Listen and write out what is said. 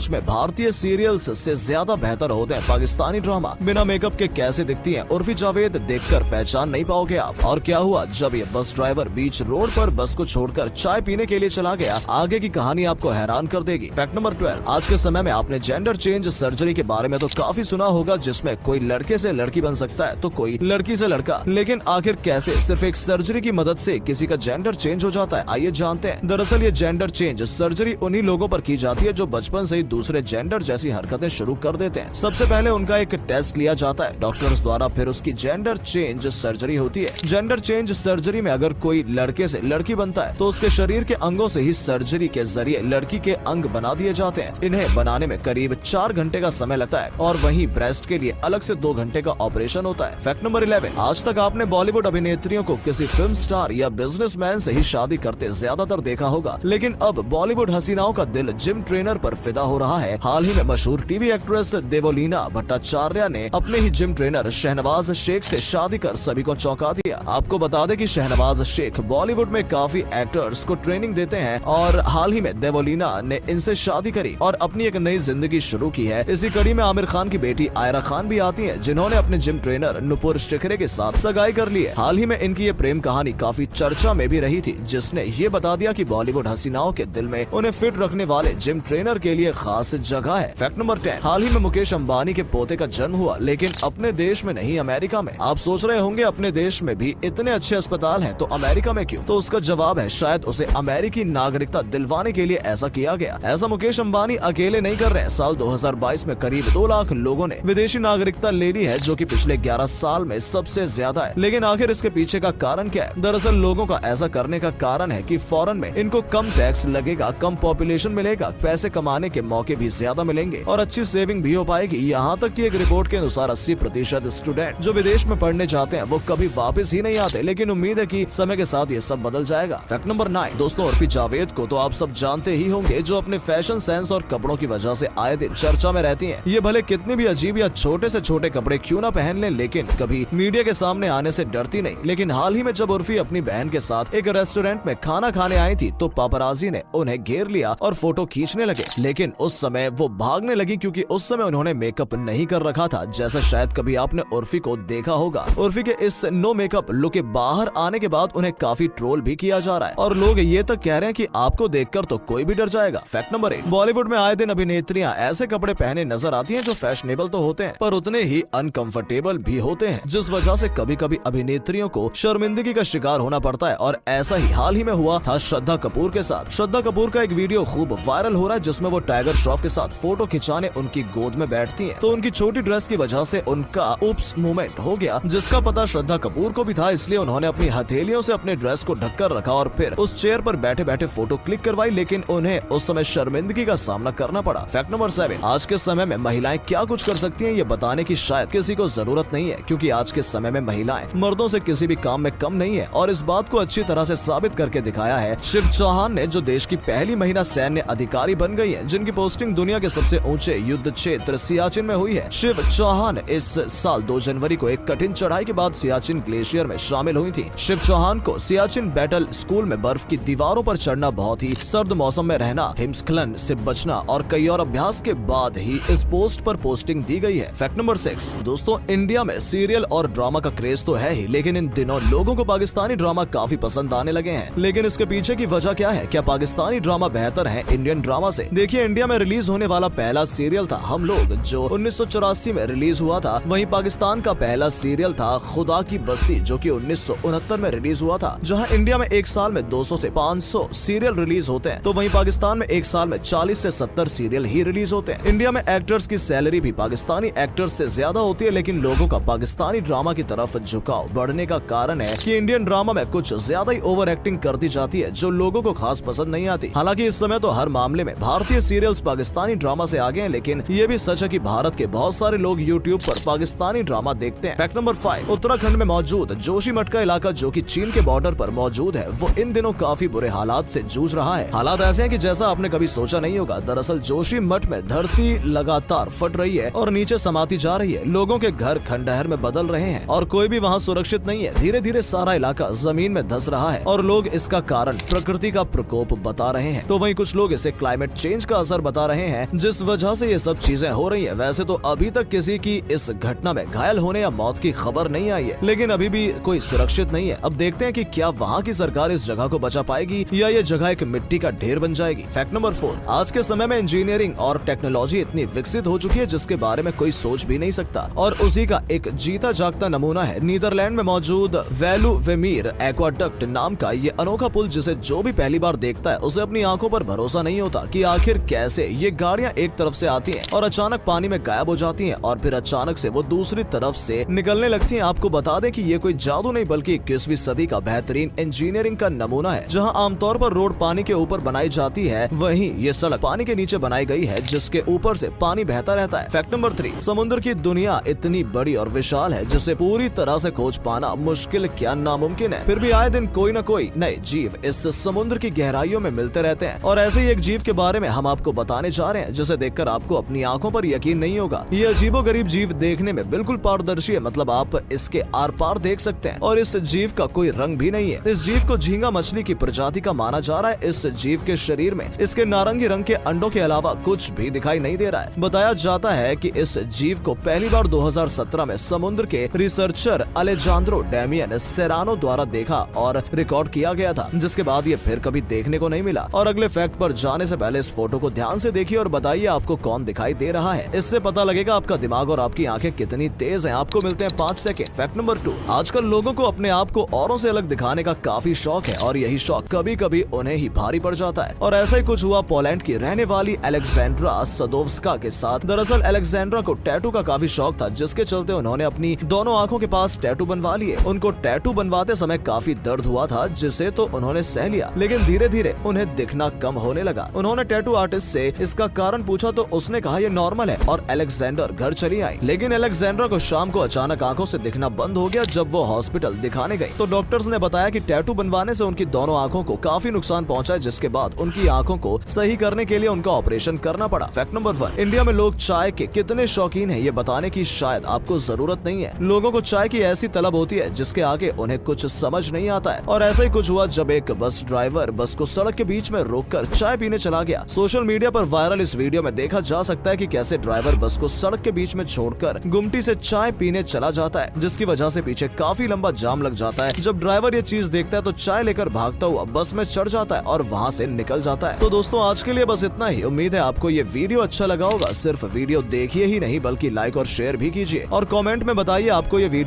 सच में भारतीय सीरियल्स से ज्यादा बेहतर होते हैं पाकिस्तानी ड्रामा। बिना मेकअप के कैसे दिखती हैं उर्फी जावेद देखकर पहचान नहीं पाओगे आप। और क्या हुआ जब ये बस ड्राइवर बीच रोड पर बस को छोड़कर चाय पीने के लिए चला गया, आगे की कहानी आपको हैरान कर देगी। फैक्ट नंबर 12, आज के समय में आपने जेंडर चेंज सर्जरी के बारे में तो काफी सुना होगा, जिसमें कोई लड़के से लड़की बन सकता है तो कोई लड़की से लड़का। लेकिन आखिर कैसे सिर्फ एक सर्जरी की मदद से किसी का जेंडर चेंज हो जाता है, आइए जानते हैं। दरअसल ये जेंडर चेंज सर्जरी उन्हीं लोगों पर की जाती है जो बचपन से ही दूसरे जेंडर जैसी हरकतें शुरू कर देते हैं। सबसे पहले उनका एक टेस्ट लिया जाता है डॉक्टर्स द्वारा, फिर उसकी जेंडर चेंज सर्जरी होती है। जेंडर चेंज सर्जरी में अगर कोई लड़के से लड़की बनता है तो उसके शरीर के अंगों से ही सर्जरी के जरिए लड़की के अंग बना दिए जाते हैं। इन्हें बनाने में करीब 4 घंटे का समय लगता है और वहीं ब्रेस्ट के लिए अलग से 2 घंटे का ऑपरेशन होता है। फैक्ट नंबर 11, आज तक आपने बॉलीवुड अभिनेत्रियों को किसी फिल्म स्टार या बिजनेसमैन से ही शादी करते ज्यादातर देखा होगा, लेकिन अब बॉलीवुड हसीनाओं का दिल जिम ट्रेनर पर फिदा हो रहा है। हाल ही में मशहूर टीवी एक्ट्रेस देवोलीना भट्टाचार्य ने अपने ही जिम ट्रेनर शहनवाज शेख से शादी कर सभी को चौंका दिया। आपको बता दें कि शहनवाज शेख बॉलीवुड में काफी एक्टर्स को ट्रेनिंग देते हैं और हाल ही में देवोलीना ने इनसे शादी करी और अपनी एक नई जिंदगी शुरू की है। इसी कड़ी में आमिर खान की बेटी आयरा खान भी आती है, जिन्होंने अपने जिम ट्रेनर नुपुर शिखरे के साथ सगाई कर ली है। हाल ही में इनकी ये प्रेम कहानी काफी चर्चा में भी रही थी, जिसने ये बता दिया कि बॉलीवुड हसीनाओं के दिल में उन्हें फिट रखने वाले जिम ट्रेनर के लिए खास जगह है। फैक्ट नंबर 10, हाल ही में मुकेश अंबानी के पोते का जन्म हुआ, लेकिन अपने देश में नहीं अमेरिका में। आप सोच रहे होंगे अपने देश में भी इतने अच्छे अस्पताल हैं तो अमेरिका में क्यों? तो उसका जवाब है शायद उसे अमेरिकी नागरिकता दिलवाने के लिए ऐसा किया गया। ऐसा मुकेश अंबानी अकेले नहीं कर रहे। साल 2022 में करीब 2 लाख लोगों ने विदेशी नागरिकता ले ली है, जो कि पिछले 11 साल में सबसे ज्यादा है। लेकिन आखिर इसके पीछे का कारण क्या है? दरअसल लोगों का ऐसा करने का कारण है कि फॉरेन में इनको कम टैक्स लगेगा, कम पॉपुलेशन मिलेगा, पैसे कमाने के मौके भी ज्यादा मिलेंगे और अच्छी सेविंग भी हो पाएगी। यहाँ तक कि एक रिपोर्ट के अनुसार 80% स्टूडेंट जो विदेश में पढ़ने जाते हैं वो कभी वापस ही नहीं आते, लेकिन उम्मीद है कि समय के साथ ये सब बदल जाएगा। फैक्ट नंबर 9, दोस्तों उर्फी जावेद को तो आप सब जानते ही होंगे, जो अपने फैशन सेंस और कपड़ों की वजह से आए दिन चर्चा में रहती हैं। ये भले कितने भी अजीब या छोटे से छोटे कपड़े क्यों ना पहन लें, लेकिन कभी मीडिया के सामने आने से डरती नहीं। लेकिन हाल ही में जब उर्फी अपनी बहन के साथ एक रेस्टोरेंट में खाना खाने आई थी तो पापराजी ने उन्हें घेर लिया और फोटो खींचने लगे, लेकिन उस समय वो भागने लगी क्योंकि उस समय उन्होंने मेकअप नहीं कर रखा था, जैसा शायद कभी आपने उर्फी को देखा होगा। उर्फी के इस नो मेकअप लुक के बाहर आने के बाद उन्हें काफी ट्रोल भी किया जा रहा है और लोग ये तक कह रहे हैं कि आपको देखकर तो कोई भी डर जाएगा। फैक्ट नंबर 1, बॉलीवुड में आए दिन अभिनेत्रियां ऐसे कपड़े पहने नजर आती हैं जो फैशनेबल तो होते हैं पर उतने ही अनकंफर्टेबल भी होते हैं, जिस वजह से कभी कभी अभिनेत्रियों को शर्मिंदगी का शिकार होना पड़ता है। और ऐसा ही हाल ही में हुआ था श्रद्धा कपूर के साथ। श्रद्धा कपूर का एक वीडियो खूब वायरल हो रहा है जिसमें वो टाइगर श्रॉफ के साथ फोटो खिंचाने उनकी गोद में बैठती हैं, तो उनकी छोटी ड्रेस की वजह से उनका उप्स मूवमेंट हो गया, जिसका पता श्रद्धा कपूर को भी था। इसलिए उन्होंने अपनी हथेलियों से अपने ड्रेस को ढककर रखा और फिर उस चेयर पर बैठे बैठे फोटो क्लिक करवाई, लेकिन उन्हें उस समय शर्मिंदगी का सामना करना पड़ा। फैक्ट नंबर 7, आज के समय में महिलाएं क्या कुछ कर सकती हैं ये बताने की शायद किसी को जरूरत नहीं है, क्योंकि आज के समय में महिलाएं मर्दों से किसी भी काम में कम नहीं है और इस बात को अच्छी तरह से साबित करके दिखाया है शिव चौहान ने, जो देश की पहली महिला सैन्य अधिकारी बन गई है, जिनकी पोस्टिंग दुनिया के सबसे ऊंचे युद्ध क्षेत्र सियाचिन में हुई है। शिव चौहान इस साल 2 जनवरी को एक कठिन चढ़ाई के बाद सियाचिन ग्लेशियर में शामिल हुई थी। शिव चौहान को सियाचिन बैटल स्कूल में बर्फ की दीवारों पर चढ़ना, बहुत ही सर्द मौसम में रहना, हिमस्खलन से बचना और कई और अभ्यास के बाद ही इस पोस्ट पर पोस्टिंग दी गई है। फैक्ट नंबर 6, दोस्तों इंडिया में सीरियल और ड्रामा का क्रेज तो है ही, लेकिन इन दिनों लोगों को पाकिस्तानी ड्रामा काफी पसंद आने लगे हैं। लेकिन इसके पीछे की वजह क्या है? क्या पाकिस्तानी ड्रामा बेहतर है इंडियन ड्रामा से? देखिए, इंडिया में रिलीज होने वाला पहला सीरियल था हम लोग, जो 1984 में रिलीज हुआ था। वहीं पाकिस्तान का पहला सीरियल था खुदा की बस्ती, जो कि 1969 में रिलीज हुआ था। जहां इंडिया में एक साल में 200 से 500 सीरियल रिलीज होते हैं, तो वहीं पाकिस्तान में एक साल में 40 से 70 सीरियल ही रिलीज होते हैं। इंडिया में एक्टर्स की सैलरी भी पाकिस्तानी एक्टर्स से ज्यादा होती है, लेकिन लोगों का पाकिस्तानी ड्रामा की तरफ झुकाव बढ़ने का कारण है कि इंडियन ड्रामा में कुछ ज्यादा ही ओवर एक्टिंग कर दी जाती है, जो लोगों को खास पसंद नहीं आती। हालांकि इस समय तो हर मामले में भारतीय सीरियल्स पाकिस्तानी ड्रामा से आगे हैं, लेकिन ये भी सच है कि भारत के बहुत सारे लोग यूट्यूब पर पाकिस्तानी ड्रामा देखते हैं। फैक्ट नंबर 5, उत्तराखंड में मौजूद जोशीमठ का इलाका, जो कि चीन के बॉर्डर पर मौजूद है, वो इन दिनों काफी बुरे हालात से जूझ रहा है। हालात ऐसे हैं कि जैसा आपने कभी सोचा नहीं होगा। दरअसल जोशीमठ में धरती लगातार फट रही है और नीचे समाती जा रही है। लोगों के घर खंडहर में बदल रहे हैं और कोई भी वहाँ सुरक्षित नहीं है। धीरे धीरे सारा इलाका जमीन में धंस रहा है और लोग इसका कारण प्रकृति का प्रकोप बता रहे हैं। तो वहीं कुछ लोग इसे क्लाइमेट चेंज का असर बता बता रहे हैं जिस वजह से ये सब चीजें हो रही है। वैसे तो अभी तक किसी की इस घटना में घायल होने या मौत की खबर नहीं आई है, लेकिन अभी भी कोई सुरक्षित नहीं है। अब देखते हैं कि क्या वहाँ की सरकार इस जगह को बचा पाएगी या ये जगह एक मिट्टी का ढेर बन जाएगी। फैक्ट नंबर 4, आज के समय में इंजीनियरिंग और टेक्नोलॉजी इतनी विकसित हो चुकी है जिसके बारे में कोई सोच भी नहीं सकता, और उसी का एक जीता जागता नमूना है नीदरलैंड में मौजूद वेलुवेमीर एक्वाडक्ट नाम का ये अनोखा पुल, जिसे जो भी पहली बार देखता है उसे अपनी आंखों पर भरोसा नहीं होता कि आखिर कैसे ये गाड़ियां एक तरफ से आती हैं और अचानक पानी में गायब हो जाती हैं और फिर अचानक से वो दूसरी तरफ से निकलने लगती हैं। आपको बता दें कि ये कोई जादू नहीं बल्कि 21वीं सदी का बेहतरीन इंजीनियरिंग का नमूना है। जहां आमतौर पर रोड पानी के ऊपर बनाई जाती है, वहीं ये सड़क पानी के नीचे बनाई गई है जिसके ऊपर से पानी बहता रहता है। फैक्ट नंबर 3, समुद्र की दुनिया इतनी बड़ी और विशाल है जिसे पूरी तरह से खोज पाना मुश्किल क्या नामुमकिन है। फिर भी आए दिन कोई न कोई नए जीव इस समुद्र की गहराइयों में मिलते रहते हैं, और ऐसे ही एक जीव के बारे में हम आपको बताने जा रहे हैं जिसे देखकर आपको अपनी आंखों पर यकीन नहीं होगा। ये अजीबोगरीब जीव देखने में बिल्कुल पारदर्शी है, मतलब आप इसके आर पार देख सकते हैं, और इस जीव का कोई रंग भी नहीं है। इस जीव को झींगा मछली की प्रजाति का माना जा रहा है। इस जीव के शरीर में इसके नारंगी रंग के अंडों के अलावा कुछ भी दिखाई नहीं दे रहा है। बताया जाता है कि इस जीव को पहली बार 2017 में समुद्र के रिसर्चर अलेजांद्रो डेमियन सेरानो द्वारा देखा और रिकॉर्ड किया गया था, जिसके बाद ये फिर कभी देखने को नहीं मिला। और अगले फैक्ट पर जाने से पहले इस फोटो को ध्यान से देखिए और बताइए आपको कौन दिखाई दे रहा है। इससे पता लगेगा आपका दिमाग और आपकी आंखें कितनी तेज हैं। आपको मिलते हैं 5 सेकंड। फैक्ट नंबर 2, आजकल लोगों को अपने आप को औरों से अलग दिखाने का काफी शौक है, और यही शौक कभी कभी उन्हें ही भारी पड़ जाता है। और ऐसा ही कुछ हुआ पोलैंड की रहने वाली अलेक्जेंड्रा सदोव्स्का के साथ। दरअसल अलेक्जेंड्रा को टैटू का काफी शौक था, जिसके चलते उन्होंने अपनी दोनों आंखों के पास टैटू बनवा लिए। उनको टैटू बनवाते समय काफी दर्द हुआ था, जिसे तो उन्होंने सह लिया, लेकिन धीरे धीरे उन्हें दिखना कम होने लगा। उन्होंने टैटू आर्टिस्ट से इसका कारण पूछा तो उसने कहा ये नॉर्मल है, और अलेक्जेंडर घर चली आई। लेकिन अलेक्जेंड्रा को शाम को अचानक आंखों से दिखना बंद हो गया। जब वो हॉस्पिटल दिखाने गई तो डॉक्टर्स ने बताया कि टैटू बनवाने से उनकी दोनों आंखों को काफी नुकसान पहुंचा, जिसके बाद उनकी आंखों को सही करने के लिए उनका ऑपरेशन करना पड़ा। फैक्ट नंबर 1, इंडिया में लोग चाय के कितने शौकीन हैं ये बताने की शायद आपको जरूरत नहीं है। लोगों को चाय की ऐसी तलब होती है जिसके आगे उन्हें कुछ समझ नहीं आता है, और ऐसा ही कुछ हुआ जब एक बस ड्राइवर बस को सड़क के बीच में रोककर चाय पीने चला गया। सोशल मीडिया पर वायरल इस वीडियो में देखा जा सकता है कि कैसे ड्राइवर बस को सड़क के बीच में छोड़कर गुमटी से चाय पीने चला जाता है, जिसकी वजह से पीछे काफी लंबा जाम लग जाता है। जब ड्राइवर ये चीज देखता है तो चाय लेकर भागता हुआ बस में चढ़ जाता है और वहाँ से निकल जाता है। तो दोस्तों आज के लिए बस इतना ही। उम्मीद है आपको ये वीडियो अच्छा लगा होगा। सिर्फ वीडियो देखिए ही नहीं बल्कि लाइक और शेयर भी कीजिए, और कमेंट में बताइए आपको ये वीडियो